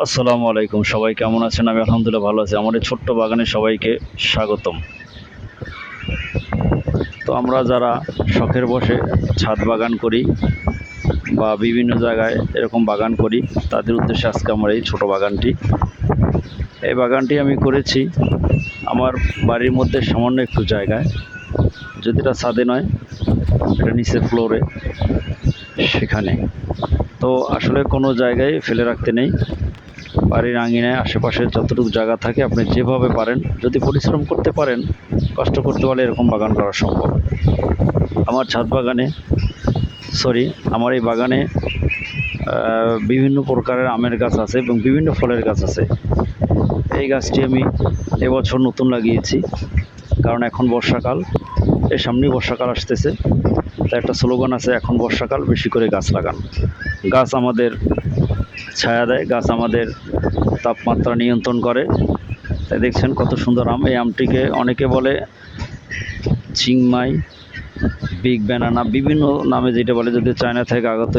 আসসালামু আলাইকুম, সবাই কেমন আছেন? আমি আলহামদুলিল্লাহ ভালো আছি। আমার এই ছোট্ট বাগানে সবাইকে স্বাগতম। তো আমরা যারা শখের বশে ছাদ বাগান করি বা বিভিন্ন জায়গায় এরকম বাগান করি, তাদের উদ্দেশ্যে আজকে আমার এই ছোট বাগানটি। এই বাগানটি আমি করেছি আমার বাড়ির মধ্যে সামান্য একটু জায়গায়, যদি এটা ছাদে নয়, এটা নিচের ফ্লোরে, সেখানে। তো আসলে কোনো জায়গায় ফেলে রাখতে নেই। বাড়ির আঙিনায় আশেপাশে যতটুকু জায়গা থাকে আপনি যেভাবে পারেন, যদি পরিশ্রম করতে পারেন, কষ্ট করতে পারলে এরকম বাগান করা সম্ভব। আমার ছাদ বাগানে আমার এই বাগানে বিভিন্ন প্রকারের আমের গাছ আছে এবং বিভিন্ন ফলের গাছ আছে। এই গাছটি আমি এবছর নতুন লাগিয়েছি, কারণ এখন বর্ষাকাল, এর সামনেই বর্ষাকাল আসতেছে। তাই একটা স্লোগান আছে, এখন বর্ষাকাল, বেশি করে গাছ লাগান। গাছ আমাদের ছায়া দেয়, গাছ আমাদের তাপমাত্রা নিয়ন্ত্রণ করে। তাই দেখছেন কত সুন্দর আম। এই আমটিকে অনেকে বলে চিংমাই, বিগ ব্যানানা, বিভিন্ন নামে যেটা বলে। যদি চায়না থেকে আগত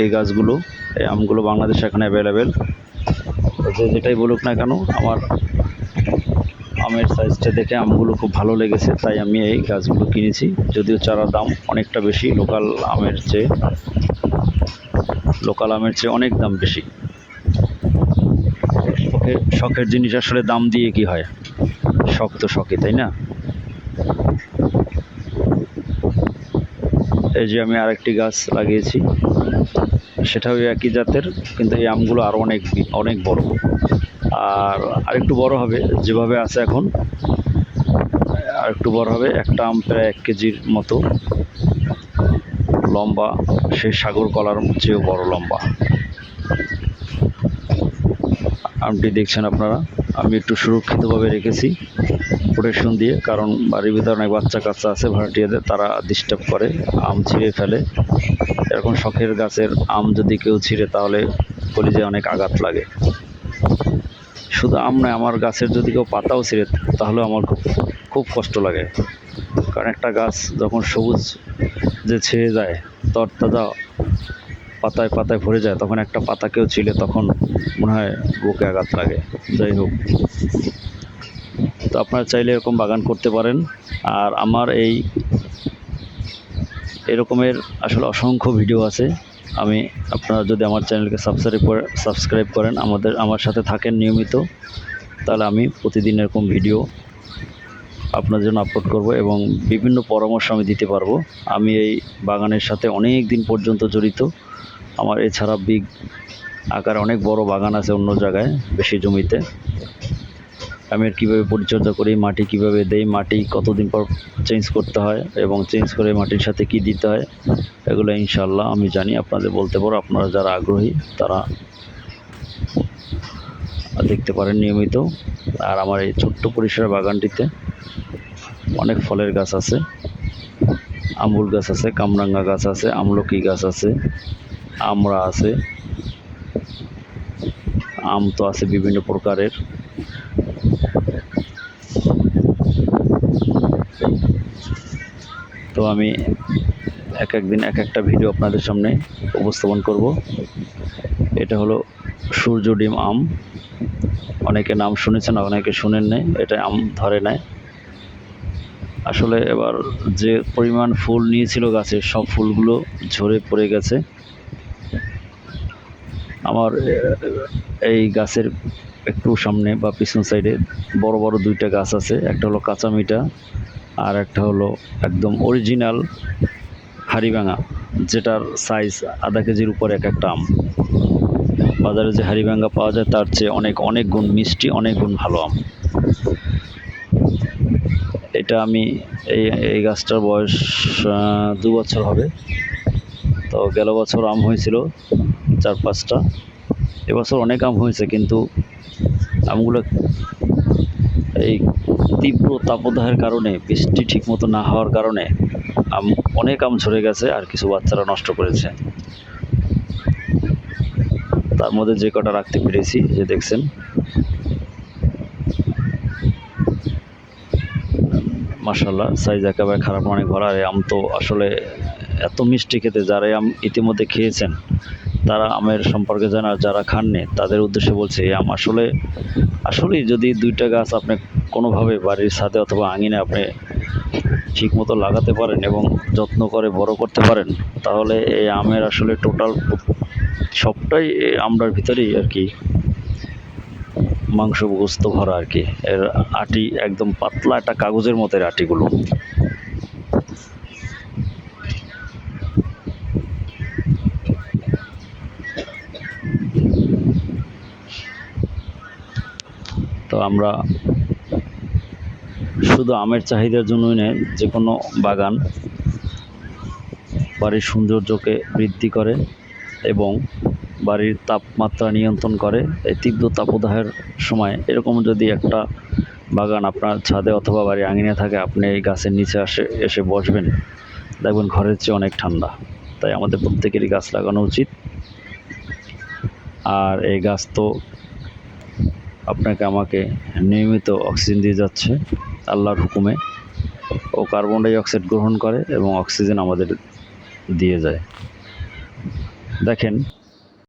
এই গাছগুলো, এই আমগুলো বাংলাদেশে এখন অ্যাভেলেবেল। যে যেটাই বলুক না কেন, আমার আমের সাইজটা দেখে আমগুলো খুব ভালো লেগেছে, তাই আমি এই গাছগুলো কিনেছি। যদিও চারার দাম অনেকটা বেশি, লোকাল আমের চেয়ে অনেক দাম বেশি। শখের জিনিস আসলে দাম দিয়ে কি হয়? শখ তো শখই, তাই না? এই যে আমি আরেকটি গাছ লাগিয়েছি, সেটাও একই জাতের, কিন্তু এই আমগুলো আরও অনেক অনেক বড়, আর আরেকটু বড় হবে। যেভাবে আছে এখন আরেকটু বড় হবে। একটা আম প্রায় 1 কেজির মতো লম্বা, সেই সাগর কলার চেয়েও বড় লম্বা। আমটি দেখছেন আপনারা, আমি একটু সুরক্ষিতভাবে রেখেছি প্রোটেকশন দিয়ে, কারণ বাড়ির ভিতরে অনেক বাচ্চা কাচ্চা আছে, ভাড়াটিয়াদের, তারা ডিস্টার্ব করে, আম ছিঁড়ে ফেলে। এরকম শখের গাছের আম যদি কেউ ছিঁড়ে, তাহলে কলিজায় অনেক আঘাত লাগে। শুধু আম নয়, আমার গাছের যদি কেউ পাতাও ছিঁড়ে, তাহলেও আমার খুব খুব কষ্ট লাগে। কারণ একটা গাছ যখন সবুজ যে ছেয়ে যায়, তরতাজা পাতায় পাতায় ভরে যায়, তখন একটা পাতা কেউ ছিঁড়ে, তখন মনে হয় বুকে আঘাত লাগে। যাই হোক, তো আপনারা চাইলে এরকম বাগান করতে পারেন। আর আমার এরকমের আসলে অসংখ্য ভিডিও আছে। আপনারা যদি আমার চ্যানেলকে সাবস্ক্রাইব করেন, আমার সাথে থাকেন নিয়মিত, তাহলে আমি প্রতিদিন এরকম ভিডিও আপনার জন্য আপলোড করব এবং বিভিন্ন পরামর্শ আমি দিতে পারবো। আমি এই বাগানের সাথে অনেক দিন পর্যন্ত জড়িত। আমার এছাড়া বিগ আকারে অনেক বড় বাগান আছে অন্য জায়গায়, বেশি জমিতে। আমি কীভাবে পরিচর্যা করি, মাটি কীভাবে দেই, মাটি কতদিন পর চেঞ্জ করতে হয় এবং চেঞ্জ করে মাটির সাথে কী দিতে হয়, এগুলো ইনশাআল্লাহ আমি জানি, আপনাদের বলতে পারো। আপনারা যারা আগ্রহী, তারা দেখতে পারেন নিয়মিত। আর আমার এই ছোট্ট পরিসরের বাগানটিতে অনেক ফলের গাছ আছে, আঙ্গুর গাছ আছে, কামরাঙ্গা গাছ আছে, আমলকি গাছ আছে, আমড়া আছে, আম তো আছে বিভিন্ন প্রকারের। তো আমি একদিন একটা ভিডিও আপনাদের সামনে উপস্থাপন করব। এটা হলো সূর্য ডিম আম, অনেকে নাম শুনেছেন, অনেকে শুনেন নাই। এটা আম ধরে নাই আসলে। এবার যে পরিমাণ ফুল নিয়েছিল গাছে, সব ফুলগুলো ঝরে পড়ে গেছে। আমার এই গাছের একটু সামনে বা পিছন সাইডে বড় বড় 2টা গাছ আছে। একটা হলো কাঁচা মিঠা, আর একটা হলো একদম অরিজিনাল হাড়িভাঙা, যেটার সাইজ আধা কেজির উপরে একটা আম। বাজারে যে হাড়িভাঙা পাওয়া যায়, তার চেয়ে অনেক অনেক গুণ মিষ্টি, অনেক গুণ ভালো আম। এটা আমি এই গাছটার বয়স 2 বছর হবে। তো গেল বছর আম হয়েছিল 4-5টা। এবছর অনেক আম হয়েছে, কিন্তু আমগুলো এই তীব্র তাপদাহের কারণে, বৃষ্টি ঠিকমতো না হওয়ার কারণে অনেক আম ঝরে গেছে, আর কিছু বাচ্চারা নষ্ট করেছে। তার মধ্যে যে কটা রাখতে পেরেছি, যে দেখছেন, মাশাআল্লাহ, সাইজ একেবারে খারাপ অনেক ভরা। এই আম তো আসলে এত মিষ্টি খেতে, যারা এই আম ইতিমধ্যে খেয়েছেন, তারা আমের সম্পর্কে জানা, যারা খাননি তাদের উদ্দেশ্যে বলছি, এই আম আসলেই যদি 2টা গাছ আপনি কোনোভাবে বাড়ির ছাদে অথবা আঙিনে আপনি ঠিকমতো লাগাতে পারেন এবং যত্ন করে বড় করতে পারেন, তাহলে এই আমের আসলে টোটাল সবটাই এই আমটার ভিতরেই আর কি মাংস গোস্ত ভরা আর কি। এর আটি একদম পাতলা একটা কাগজের মতো এর আটিগুলো। তো আমরা শুধু আমের চাহিদার জন্যই নয়, যে কোনো বাগান বাড়ির সৌন্দর্যকে বৃদ্ধি করে এবং বাড়ির তাপমাত্রা নিয়ন্ত্রণ করে। এই তীব্র তাপদাহের সময় এরকম যদি একটা বাগান আপনার ছাদে অথবা বাড়ির আঙিনে থাকে, আপনি এই গাছের নিচে এসে বসবেন, দেখবেন ঘরের চেয়ে অনেক ঠান্ডা। তাই আমাদের প্রত্যেকেরই গাছ লাগানো উচিত। আর এই গাছ তো আপনাকে আমাকে নিয়মিত অক্সিজেন দিয়ে যাচ্ছে আল্লাহর হুকুমে। ও কার্বন ডাই অক্সাইড গ্রহণ করে এবং অক্সিজেন আমাদের দিয়ে যায়। দেখেন